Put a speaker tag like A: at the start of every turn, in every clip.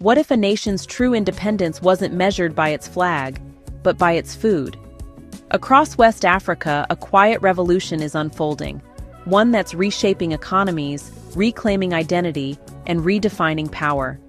A: What if a nation's true independence wasn't measured by its flag, but by its food? Across West Africa, a quiet revolution is unfolding, one that's reshaping economies, reclaiming identity, and redefining power.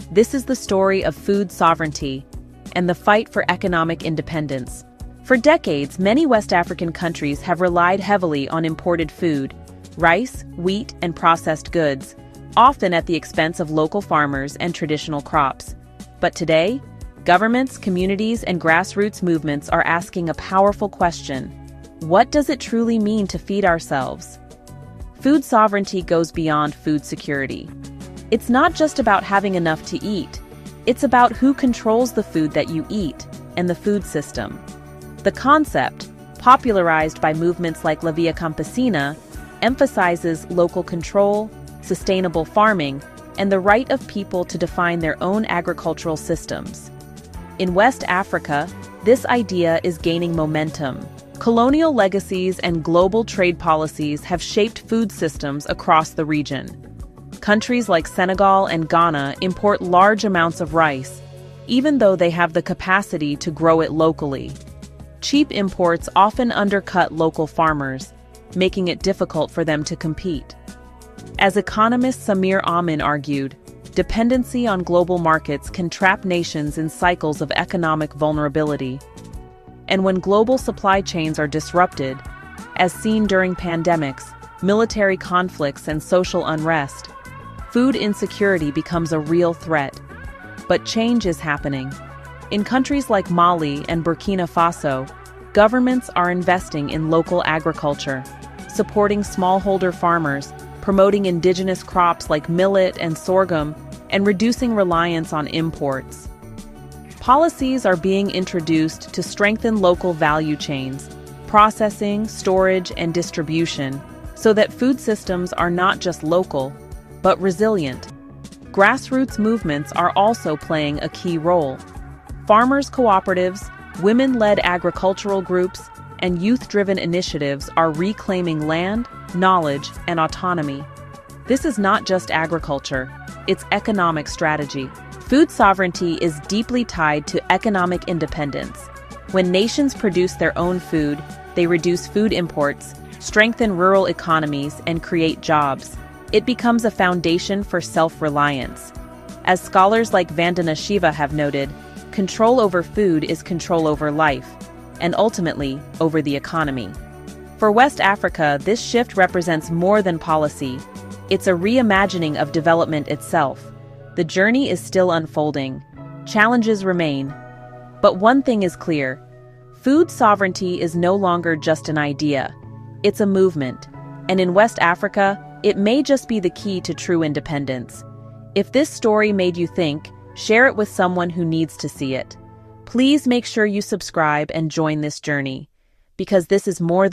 A: This is the story of food sovereignty and the fight for economic independence. For decades, many West African countries have relied heavily on imported food, rice, wheat, and processed goods, often at the expense of local farmers and traditional crops. But today, governments, communities, and grassroots movements are asking a powerful question: what does it truly mean to feed ourselves? Food sovereignty goes beyond food security. It's not just about having enough to eat. It's about who controls the food that you eat and the food system. The concept, popularized by movements like La Via Campesina, emphasizes local control, sustainable farming, and the right of people to define their own agricultural systems. In West Africa, this idea is gaining momentum. Colonial legacies and global trade policies have shaped food systems across the region. Countries like Senegal and Ghana import large amounts of rice, even though they have the capacity to grow it locally. Cheap imports often undercut local farmers, making it difficult for them to compete. As economist Samir Amin argued, dependency on global markets can trap nations in cycles of economic vulnerability. And when global supply chains are disrupted, as seen during pandemics, military conflicts, and social unrest, food insecurity becomes a real threat. But change is happening. In countries like Mali and Burkina Faso, governments are investing in local agriculture, supporting smallholder farmers, promoting indigenous crops like millet and sorghum, and reducing reliance on imports. Policies are being introduced to strengthen local value chains, processing, storage, and distribution, so that food systems are not just local, but resilient. Grassroots movements are also playing a key role. Farmers' cooperatives, women-led agricultural groups, and youth-driven initiatives are reclaiming land, knowledge, and autonomy. This is not just agriculture, it's economic strategy. Food sovereignty is deeply tied to economic independence. When nations produce their own food, they reduce food imports, strengthen rural economies, and create jobs. It becomes a foundation for self-reliance. As scholars like Vandana Shiva have noted, control over food is control over life, and ultimately, over the economy. For West Africa, this shift represents more than policy. It's a reimagining of development itself. The journey is still unfolding. Challenges remain. But one thing is clear: food sovereignty is no longer just an idea. It's a movement. And in West Africa, it may just be the key to true independence. If this story made you think, share it with someone who needs to see it. Please make sure you subscribe and join this journey, because this is more than